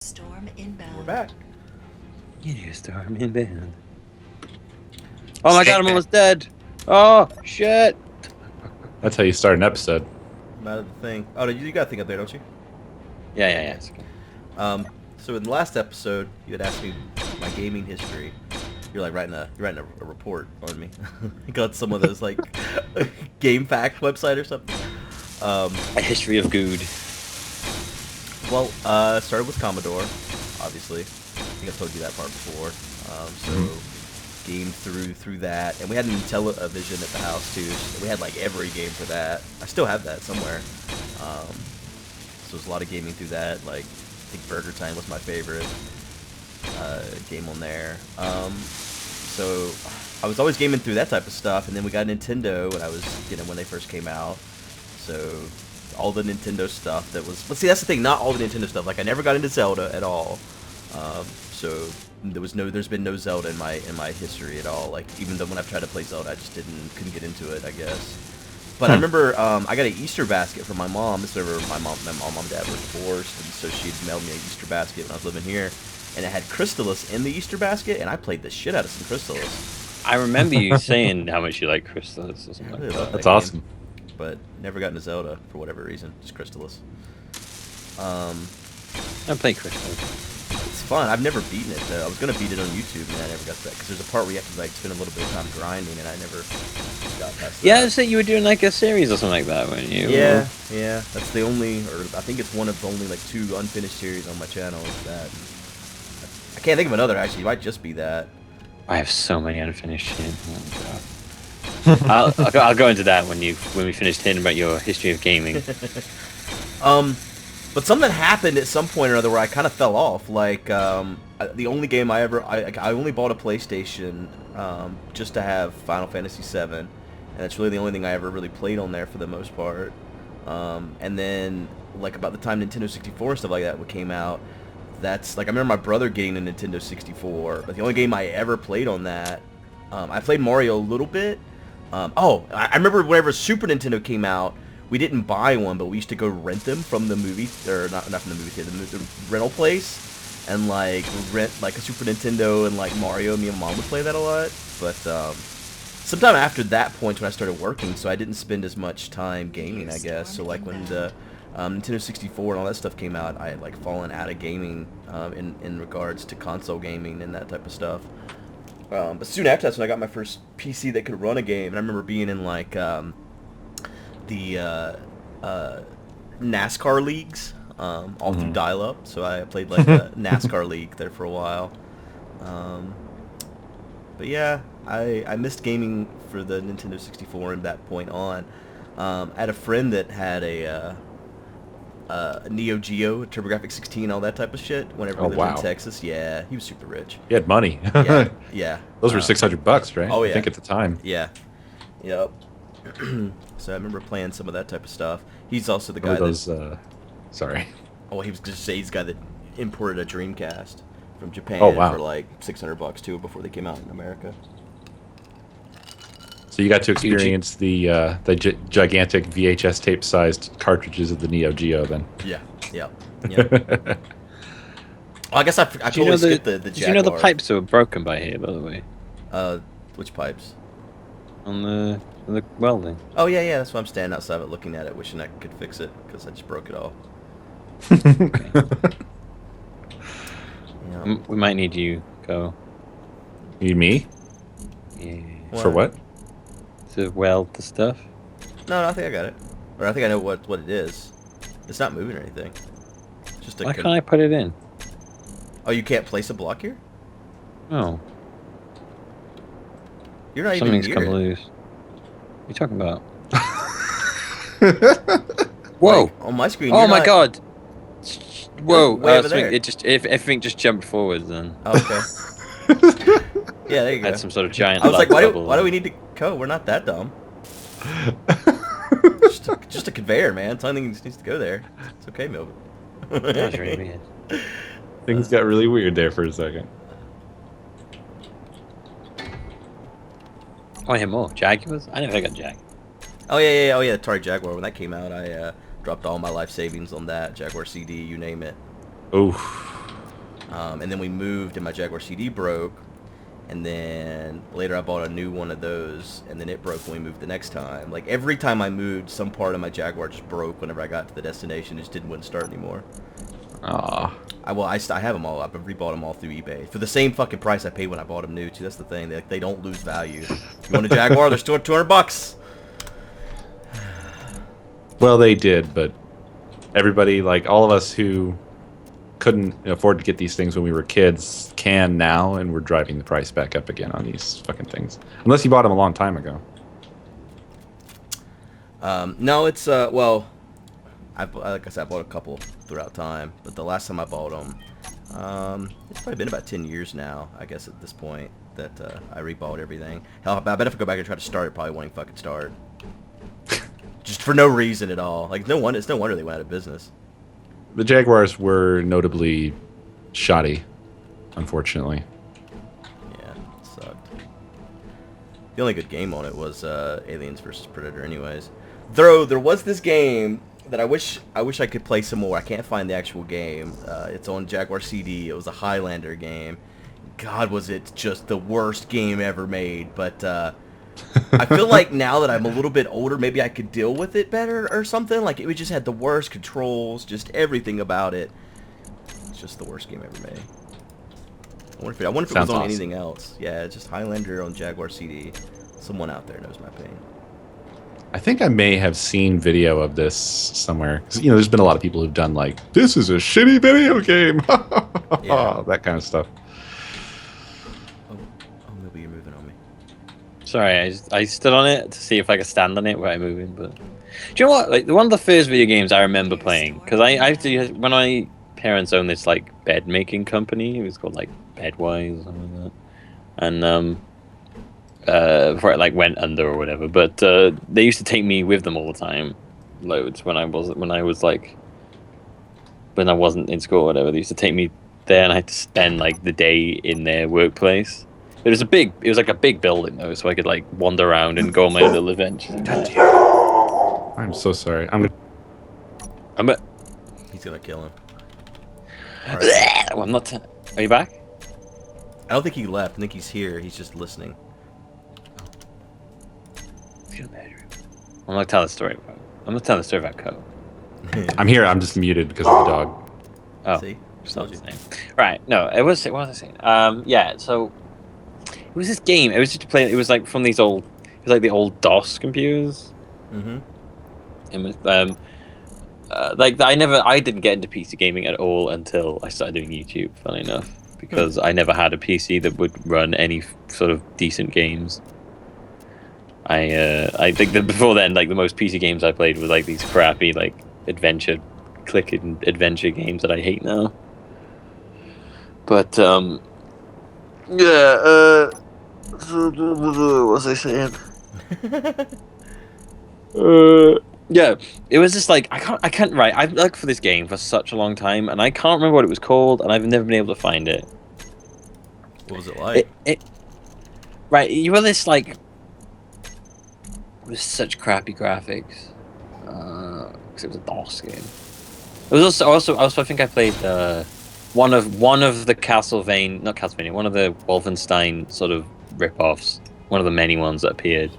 Storm inbound. We're back. You storm inbound. Oh my god, I'm almost dead. Oh, shit. That's how you start an episode. I'm out of the thing. Oh, you got a thing up there, don't you? Yeah. It's okay. So in the last episode, you had asked me my gaming history. You're like writing a report on me. I got some of those like Game Fact website or something. A history of good. Well, started with Commodore, obviously. I think I told you that part before. Gamed through that, and we had an Intellivision at the house too. So we had like every game for that. I still have that somewhere. So there's a lot of gaming through that. Like I think Burger Time was my favorite game on there. So I was always gaming through that type of stuff, and then we got Nintendo when I was when they first came out. So all the Nintendo stuff that was, but see that's the thing, not all the Nintendo stuff. Like I never got into Zelda at all. So there's been no Zelda in my history at all. Like even though when I've tried to play Zelda, I just couldn't get into it, I guess. But I remember I got an Easter basket from my mom. This is whenever my mom and dad were divorced, and so she'd mailed me an Easter basket when I was living here, and it had Crystallis in the Easter basket, and I played the shit out of some Crystallis. I remember you saying how much you like Crystallis or something like that. That's awesome. But never got into Zelda for whatever reason, just Crystallis. I play Crystallis. It's fun. I've never beaten it though. I was gonna beat it on YouTube, and I never got to that because there's a part where you have to like spend a little bit of time grinding, and I never got past that. Yeah, I said you were doing like a series or something like that, weren't you? Yeah. That's the only, or I think it's one of the only like 2 unfinished series on my channel. Is that? I can't think of another actually. It might just be that. I have so many unfinished shit. Oh, God. I'll go into that when we finish hearing about your history of gaming. But something happened at some point or other where I kind of fell off. Like, the only game I only bought a PlayStation just to have Final Fantasy VII, and that's really the only thing I ever really played on there for the most part. And then, like, about the time Nintendo 64 and stuff like that came out, that's, like, I remember my brother getting a Nintendo 64, but the only game I ever played on that, I played Mario a little bit. I remember whenever Super Nintendo came out, we didn't buy one, but we used to go rent them from the movie, or not from the movie theater, the rental place, and like rent like a Super Nintendo and like Mario. Me and Mom would play that a lot. But sometime after that point, when I started working, so I didn't spend as much time gaming, I guess. So like when the Nintendo 64 and all that stuff came out, I had like fallen out of gaming in regards to console gaming and that type of stuff. But soon after that's when I got my first PC that could run a game, and I remember being in like the NASCAR leagues, all through dial-up. So I played like a NASCAR league there for a while. But yeah, I missed gaming for the Nintendo 64 from that point on. I had a friend that had a Neo Geo, TurboGrafx 16, all that type of shit. Whenever we lived in Texas, yeah, he was super rich. He had money. Yeah. Those were $600, right? Oh yeah. I think at the time. Yeah. Yep. So I remember playing some of that type of stuff. He's also the guy that... sorry. Oh, he was just he's the guy that imported a Dreamcast from Japan for like $600 too before they came out in America. So you got to experience the gigantic VHS tape-sized cartridges of the Neo Geo then. Yeah. Well, I guess I totally skipped the Jaguar. Did you know the pipes were broken by here, by the way? Which pipes? On the welding. Oh yeah, that's why I'm standing outside of it looking at it, wishing I could fix it, because I just broke it all. We might need you, go. You need me? Yeah. For what? To weld the stuff? No, I think I got it. Or I think I know what it is. It's not moving or anything. It's just Why can't I put it in? Oh, you can't place a block here? No. You're not Something's even come near it. loose. What are you talking about? Whoa! Like, on my screen. Oh my god! Whoa! Way over there. Everything just jumped forward then. Oh, okay. Yeah, there you go. Had some sort of giant. I was like, bubble. why do we need to go? We're not that dumb. just a conveyor, man. Something needs to go there. It's okay, Milton. That was really weird. Things got really weird there for a second. Oh, I hear more. Jaguars? I never got Jag. Oh yeah. Atari Jaguar. When that came out, I dropped all my life savings on that Jaguar CD. You name it. Oof. And then we moved, and my Jaguar CD broke. And then later I bought a new one of those, and then it broke when we moved the next time. Like, every time I moved, some part of my Jaguar just broke whenever I got to the destination. It just wouldn't start anymore. Aw. I have them all. I've rebought them all through eBay for the same fucking price I paid when I bought them new too. That's the thing. They don't lose value. You want a Jaguar? They're still $200. Well, they did, but everybody, like all of us who couldn't afford to get these things when we were kids, can now, and we're driving the price back up again on these fucking things. Unless you bought them a long time ago. No, it's well, like I said, I bought a couple throughout time, but the last time I bought them, it's probably been about 10 years now, I guess, at this point, that I rebought everything. Hell, I bet if I go back and try to start it, probably won't even fucking start. Just for no reason at all. Like, it's no wonder they went out of business. The Jaguars were notably shoddy, unfortunately. Yeah, it sucked. The only good game on it was Aliens vs. Predator anyways. Though there was this game that I wish I could play some more. I can't find the actual game. It's on Jaguar CD. It was a Highlander game. God, was it just the worst game ever made. But I feel like now that I'm a little bit older, maybe I could deal with it better or something. Like, it just had the worst controls, just everything about it. It's just the worst game ever made. I wonder if it was on awesome. anything else. Yeah, it's just Highlander on Jaguar CD. Someone out there knows my pain. I think I may have seen video of this somewhere. 'Cause, there's been a lot of people who've done like, this is a shitty video game. Yeah. That kind of stuff. Oh, maybe you're moving on me. Sorry, I stood on it to see if I could stand on it without moving. But do you know what? Like, one of the first video games I remember playing, because when my parents owned this like bed making company, it was called like Bedwise or something like that, and before it like went under or whatever. But they used to take me with them all the time, loads when I wasn't in school or whatever. They used to take me there, and I had to spend like the day in their workplace. It was like a big building though, so I could like wander around and go on my little adventures. I'm so sorry. He's gonna kill him. Well, I'm not. Are you back? I don't think he left. I think he's here. He's just listening. I'm not telling the story. I'm not telling the story about Co. I'm here. I'm just muted because of the dog. Oh, See? it's not his name. Right. No, it was. What was I saying? Yeah. So it was this game. It was just to play. It was like from these old. It was like the old DOS computers. Mm-hmm. And with I didn't get into PC gaming at all until I started doing YouTube. Funny enough, because I never had a PC that would run any sort of decent games. I think that before then, like the most PC games I played were like these crappy like clicking adventure games that I hate now. But yeah. What was I saying? Yeah, it was just like I can't write. I've looked for this game for such a long time, and I can't remember what it was called, and I've never been able to find it. What was it like? Right, you were this like with such crappy graphics, because it was a DOS game. It was also I think I played one of the not Castlevania, one of the Wolfenstein sort of rip-offs, one of the many ones that appeared.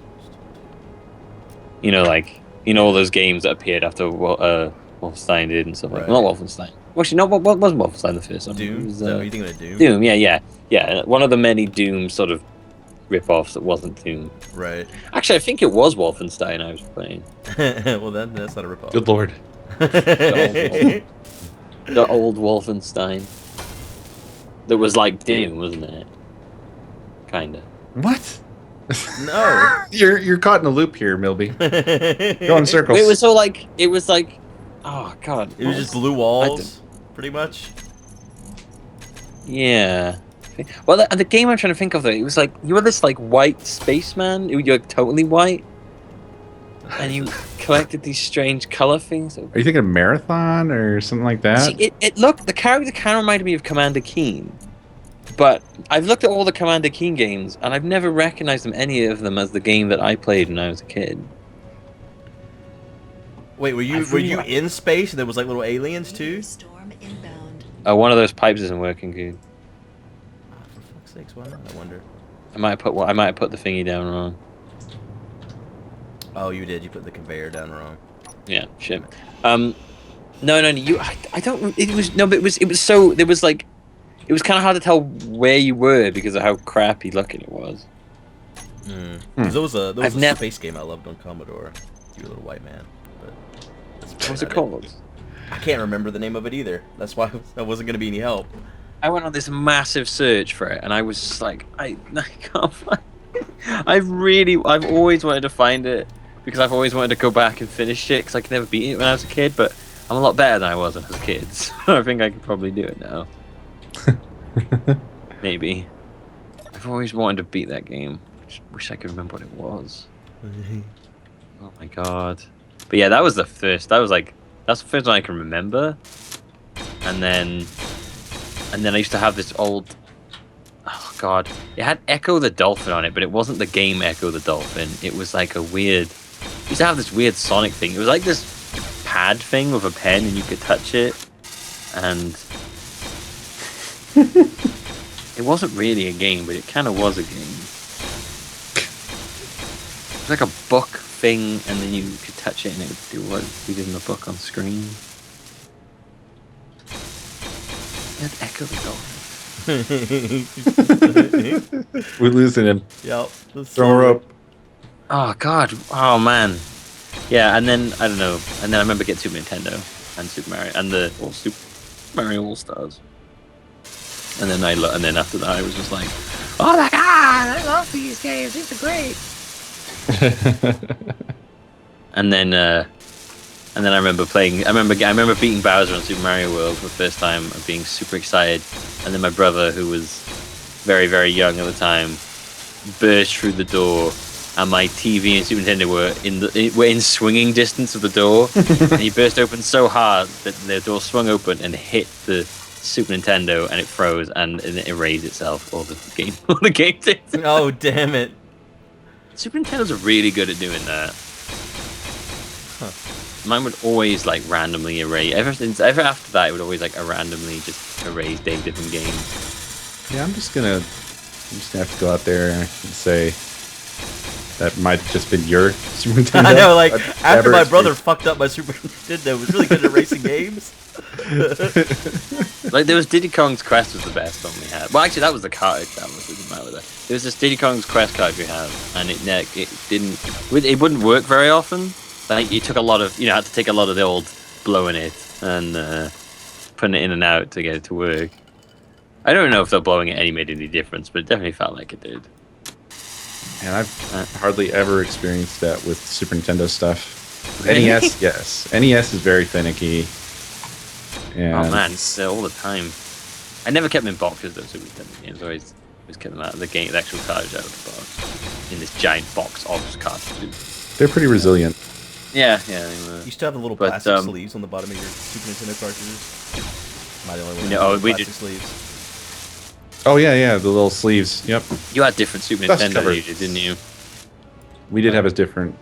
All those games that appeared after Wolfenstein did and stuff like that. Not Wolfenstein. Actually, no, what wasn't Wolfenstein the first one? Doom? Was, Are you thinking of Doom? Doom, yeah. One of the many Doom sort of rip-offs that wasn't Doom. Right. Actually, I think it was Wolfenstein I was playing. Well, that's not a rip-off. Good lord. The old Wolfenstein. That was like Doom, wasn't it? Kinda. What? No. You're caught in a loop here, Milby. Go in circles. It was like, oh god. It was just blue walls, pretty much. Yeah. Well, the game I'm trying to think of, though, it was like you were this like white spaceman. You're totally white, and you collected these strange color things. Are you thinking of Marathon or something like that? See, it looked, the character kind of reminded me of Commander Keen, but I've looked at all the Commander Keen games, and I've never recognized any of them as the game that I played when I was a kid. Wait, were you in space and there was like little aliens too? Storm inbound. Oh, one of those pipes isn't working good. For fuck's sakes, why not? I wonder. I might have put the thingy down wrong. Oh, you did. You put the conveyor down wrong. Yeah, shit. No, I don't. It was no, but it was so there was like, it was kind of hard to tell where you were because of how crappy looking it was. Because there was a I've never- space game I loved on Commodore. You little white man. But that's What was it probably called? not I can't remember the name of it either. That's why that wasn't going to be any help. I went on this massive search for it, and I was just like, I can't find it. I've always wanted to find it because I've always wanted to go back and finish it because I could never beat it when I was a kid. But I'm a lot better than I was when I was a kid, so I think I could probably do it now. Maybe. I've always wanted to beat that game. Just wish I could remember what it was. Oh my god. But yeah, that was the first. That's the first one I can remember. And then I used to have this old. Oh god, it had Echo the Dolphin on it, but it wasn't the game Echo the Dolphin. It was like a weird. It used to have this weird Sonic thing. It was like this pad thing with a pen, and you could touch it, and it wasn't really a game, but it kind of was a game. It was like a book thing, and then you could touch it, and it would do what you did in the book on screen. It had Echo the Dolphin. We're losing him. Yep. Throw a rope. Oh god. Oh man. Yeah, and then I don't know. And then I remember getting Super Nintendo and Super Mario and the Super Mario All Stars. And then and then after that I was just like, oh my god, I love these games. These are great. And then I remember playing. I remember beating Bowser on Super Mario World for the first time and being super excited. And then my brother, who was very very young at the time, burst through the door. And my TV and Super Nintendo were in swinging distance of the door, and he burst open so hard that the door swung open and hit the Super Nintendo, and it froze and it erased itself. All the game did. Oh damn it! Super Nintendos are really good at doing that. Huh. Mine would always like randomly erase. Ever after that, it would always like randomly just erase different games. Yeah, I'm just gonna have to go out there and say. That might have just been your Super Nintendo. I know, like, after my brother fucked up my Super Nintendo, it was really good at racing games. Like, there was Diddy Kong's Quest was the best one we had. Well, actually, that was the cartridge that was the matter with that. There was this Diddy Kong's Quest card we had, and it wouldn't work very often. Like, you had to take a lot of the old blowing it and putting it in and out to get it to work. I don't know if the blowing it made any difference, but it definitely felt like it did. And I've hardly ever experienced that with Super Nintendo stuff. NES, yes. NES is very finicky. And oh man, all the time. I never kept them in boxes though, Super Nintendo games. I always kept them out of the actual cartridge out of the box. In this giant box of cartridges. They're pretty resilient. Yeah. You used to have the little plastic sleeves on the bottom of your Super Nintendo cartridges. Am I the only one? No, we did. Sleeves? Oh yeah, the little sleeves. Yep. You had different Super Nintendo, didn't you? We did have a different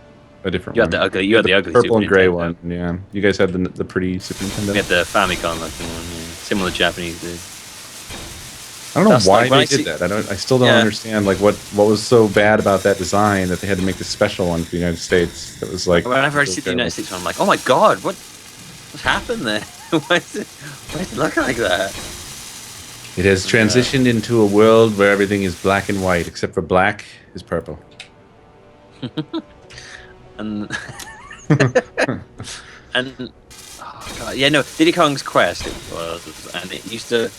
You one. had the ugly. You had the ugly purple Super and gray Nintendo. one. Yeah. You guys had the pretty Super Nintendo. We had the Famicom looking one. Yeah. Similar Japanese did. I don't know why like when they I did see- that. I still don't understand like what was so bad about that design that they had to make this special one for the United States. That was like Whenever I see the United States one, I'm like, oh my god, what's happened there? Why is it looking like that? It has transitioned into a world where everything is black and white, except for black is purple. And and oh god, yeah, no, Diddy Kong's Quest it was, and it used to.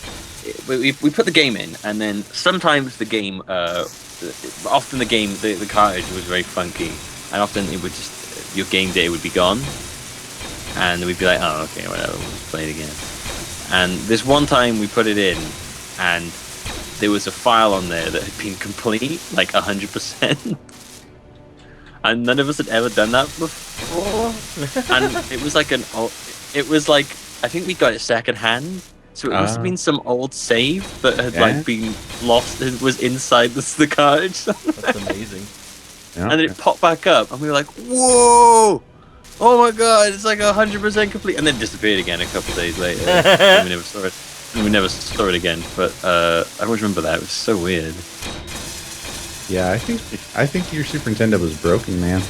We put the game in, and then sometimes the game, often the cartridge was very funky, and often it would just your game data would be gone, and we'd be like, oh okay, whatever, we'll just play it again. And this one time we put it in, and there was a file on there that had been complete, like 100%. And none of us had ever done that before. And it was like I think we got it second hand. So it must have been some old save that had like been lost. It was inside the cartridge. That's amazing. Yeah. And then it popped back up, and we were like, "Whoa! Oh my god! It's like 100% complete." And then it disappeared again a couple of days later. And we never saw it. and we never saw it again. But I always remember that. It was so weird. Yeah, I think your Super Nintendo was broken, man.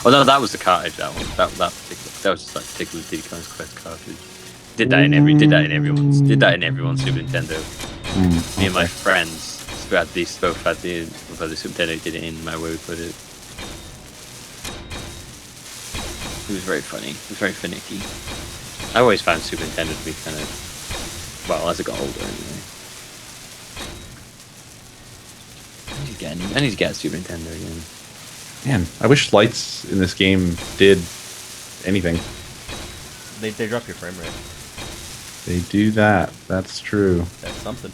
Oh no, that was the cartridge. That one. That was just like particular Deacon's Quest cartridge. Did that in everyone's Super Nintendo. Me and my friends both had the Super Nintendo. Did it in my way we put it. It was very funny. It was very finicky. I always found Super Nintendo to be kind of, well, as I got older anyway. I need to get a Super Nintendo again. Man, I wish lights in this game did anything. They drop your frame rate. They do that. That's true. That's something.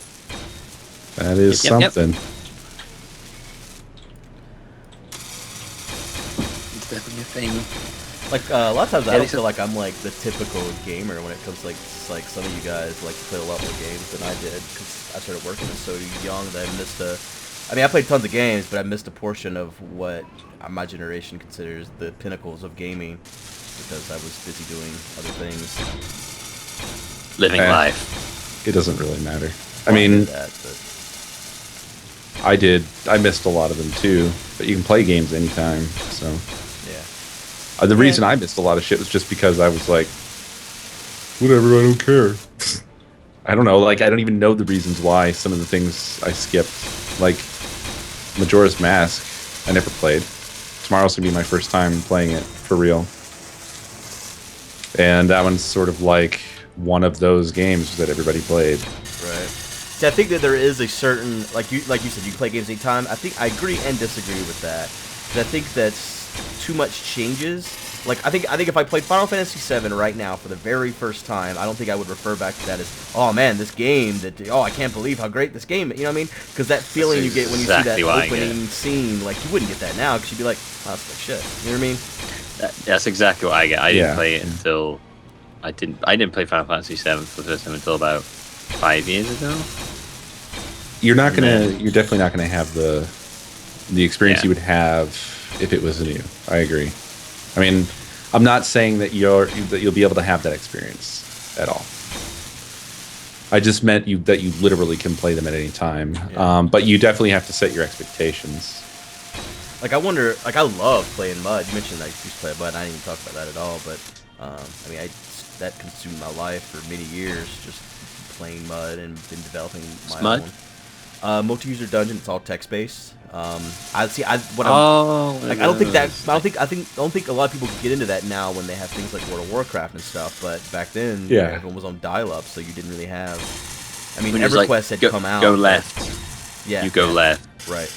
That is something. It's definitely a thing. Like a lot of times, I don't feel like I'm like the typical gamer when it comes to like some of you guys like to play a lot more games than I did because I started working so young that I missed a. I mean, I played tons of games, but I missed a portion of what my generation considers the pinnacles of gaming because I was busy doing other things. Living life. It doesn't really matter. Well, I mean, I I missed a lot of them too, but you can play games anytime, so. Yeah. The reason I missed a lot of shit was just because I was like, whatever, I don't care. I don't know, like, I don't even know the reasons why some of the things I skipped. Like, Majora's Mask, I never played. Tomorrow's gonna be my first time playing it for real. And that one's sort of like one of those games that everybody played. Right. See, I think that there is a certain, like you said, you can play games anytime. I think I agree and disagree with that. 'Cause I think that's too much changes. Like I think if I played Final Fantasy VII right now for the very first time, I don't think I would refer back to that as, oh man, this game I can't believe how great this game. You know what I mean? Because that feeling you get when you see that opening scene, like you wouldn't get that now because you'd be like, oh, that's like shit. You know what I mean? That's exactly what I get. I didn't play it until I didn't play Final Fantasy VII for the first time until about 5 years ago. You're definitely not gonna have the experience you would have if it was new. I agree. I mean, I'm not saying that you'll be able to have that experience at all. I just meant that you literally can play them at any time. Yeah. But you definitely have to set your expectations. Like I wonder, like I love playing Mud. You mentioned I used to play Mud. I didn't even talk about that at all. But I mean, that consumed my life for many years, just playing Mud and been developing my own. Multi-user dungeon. It's all text-based. I don't think a lot of people can get into that now when they have things like World of Warcraft and stuff. But back then, everyone was on dial-up, so you didn't really have. I mean, EverQuest had come out. Go left. Yeah. You go left. Right.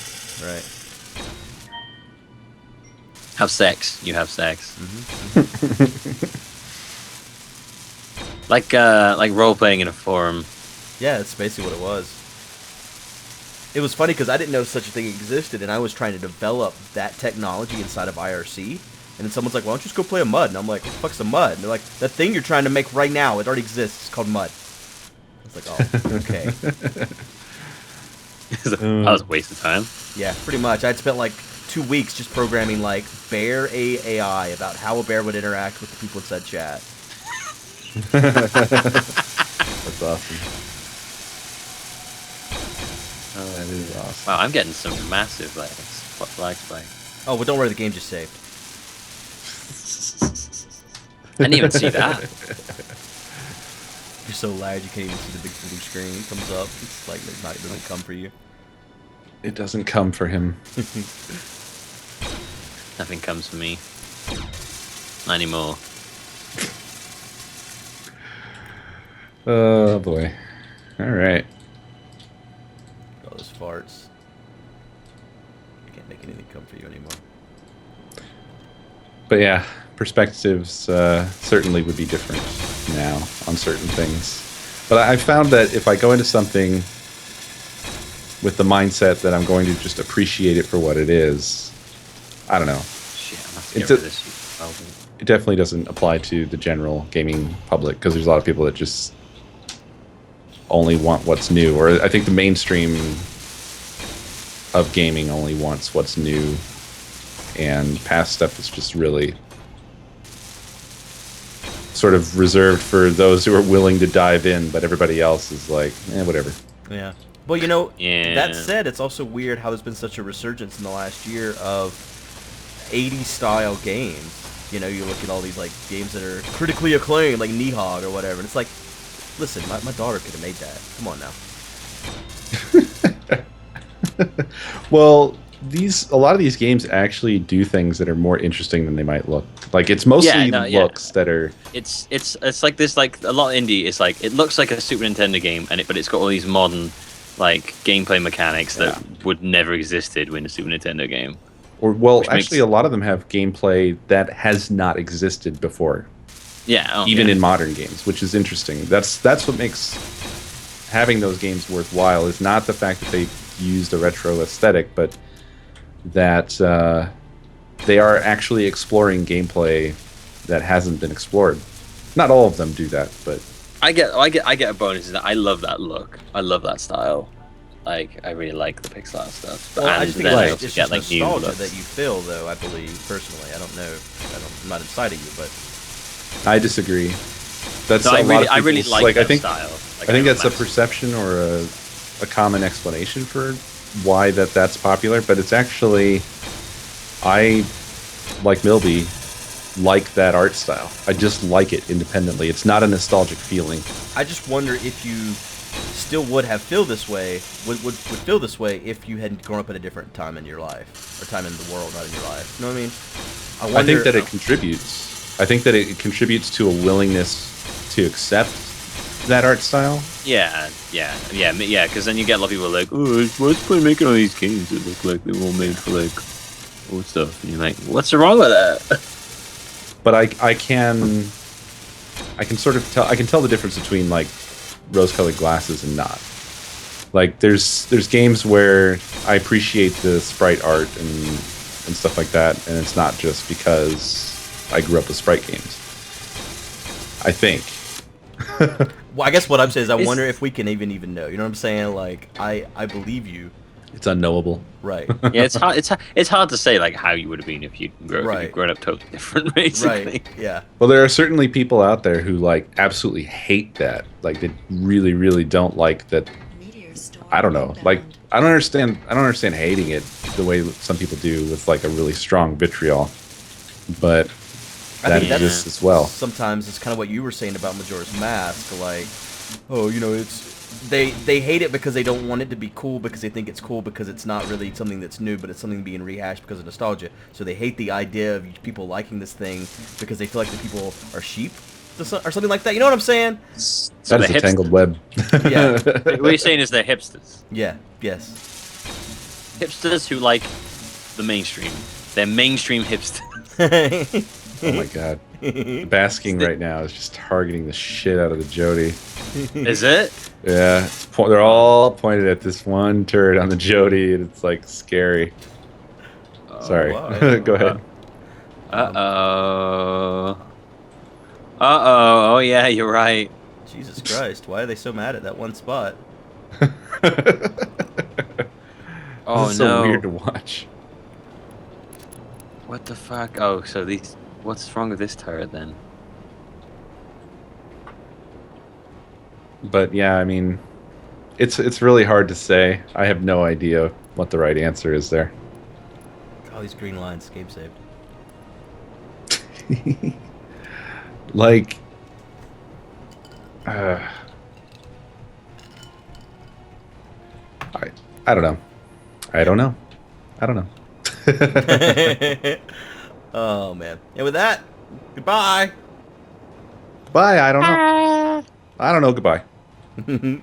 Have sex. You have sex. Like role playing in a forum. Yeah, that's basically what it was. It was funny because I didn't know such a thing existed, and I was trying to develop that technology inside of IRC. And then someone's like, "Why don't you just go play a Mud?" And I'm like, "What the fuck's a Mud?" And they're like, "That thing you're trying to make right now, it already exists. It's called Mud." I was like, "Oh, okay." That was a waste of time. Yeah, pretty much. I'd spent like 2 weeks just programming like bear AI about how a bear would interact with the people inside chat. That's awesome. That is awesome. Wow, I'm getting some massive lag spike. Oh, well, don't worry, the game just saved. I didn't even see that. You're so loud you can't even see the big blue screen comes up. It's like it doesn't come for you. It doesn't come for him. Nothing comes for me. Not anymore. Oh boy. Alright. All those farts. You can't make anything come for you anymore. But yeah, perspectives certainly would be different now on certain things. But I found that if I go into something with the mindset that I'm going to just appreciate it for what it is, I don't know. Shit, I'm have to get rid of this. It definitely doesn't apply to the general gaming public because there's a lot of people that just only want what's new. Or I think the mainstream of gaming only wants what's new, and past stuff is just really sort of reserved for those who are willing to dive in, but everybody else is like, whatever. Yeah. Well, you know, Yeah. that said, it's also weird how there's been such a resurgence in the last year of 80s style games. You know, you look at all these like games that are critically acclaimed, like Nihog or whatever, and it's like, listen, my daughter could have made that. Come on now. Well, a lot of these games actually do things that are more interesting than they might look. Like it's mostly looks that are. It's like this, like a lot of indie. It's like it looks like a Super Nintendo game, but it's got all these modern like gameplay mechanics that would never existed in a Super Nintendo game. Or actually, a lot of them have gameplay that has not existed before. Yeah, even in modern games, which is interesting. That's what makes having those games worthwhile. Is not the fact that they used a retro aesthetic, but that they are actually exploring gameplay that hasn't been explored. Not all of them do that, but I get a bonus. That I love that look. I love that style. Like I really like the pixel art stuff. Well, I just think it's just get, like, nostalgia that you feel, though. I believe personally. I don't know. I'm not inside of you, but I disagree. That's I really like that I think, style. I think that's a perception or a common explanation for why that's popular, but it's actually, I, like Milby, like that art style. I just like it independently. It's not a nostalgic feeling. I just wonder if you still would have feel this way, would feel this way if you hadn't grown up at a different time in your life, or time in the world, not in your life. You know what I mean? I think that it contributes. I think that it contributes to a willingness to accept that art style. Yeah, because then you get a lot of people like, oh, what's the point of making all these games that look like they were all made for, like, old stuff? And you're like, what's wrong with that? But I can sort of tell, I can tell the difference between, like, rose-colored glasses and not. Like, there's games where I appreciate the sprite art and stuff like that, and it's not just because I grew up with sprite games. I think. Well, I guess what I'm saying is I wonder if we can even know. You know what I'm saying? Like, I believe you. It's unknowable. Right. Yeah, it's hard to say like how you would have been if you'd grown up totally different, basically. Right. Yeah. Well, there are certainly people out there who like absolutely hate that. Like they really, really don't like that. I don't know. Like I don't understand hating it the way some people do with like a really strong vitriol. But that exists as well. Sometimes it's kind of what you were saying about Majora's Mask, like, oh, you know, they hate it because they don't want it to be cool because they think it's cool because it's not really something that's new, but it's something being rehashed because of nostalgia. So they hate the idea of people liking this thing because they feel like the people are sheep or something like that. You know what I'm saying? So that is a tangled web. Yeah. What you're saying is they're hipsters. Yeah. Yes. Hipsters who like the mainstream. They're mainstream hipsters. Oh my god. Basking right now is just targeting the shit out of the Jody. Is it? Yeah. They're all pointed at this one turret on the Jody, and it's like scary. Sorry. Wow. Go ahead. Uh-oh. Oh yeah, you're right. Jesus Christ, why are they so mad at that one spot? Oh this is no. so weird to watch. What the fuck? Oh, so these... What's wrong with this turret, then? But yeah, I mean, it's really hard to say. I have no idea what the right answer is there. All these green lines, game saved. Like, I don't know. I don't know. Oh man. And with that, goodbye. Bye. I don't know. Goodbye.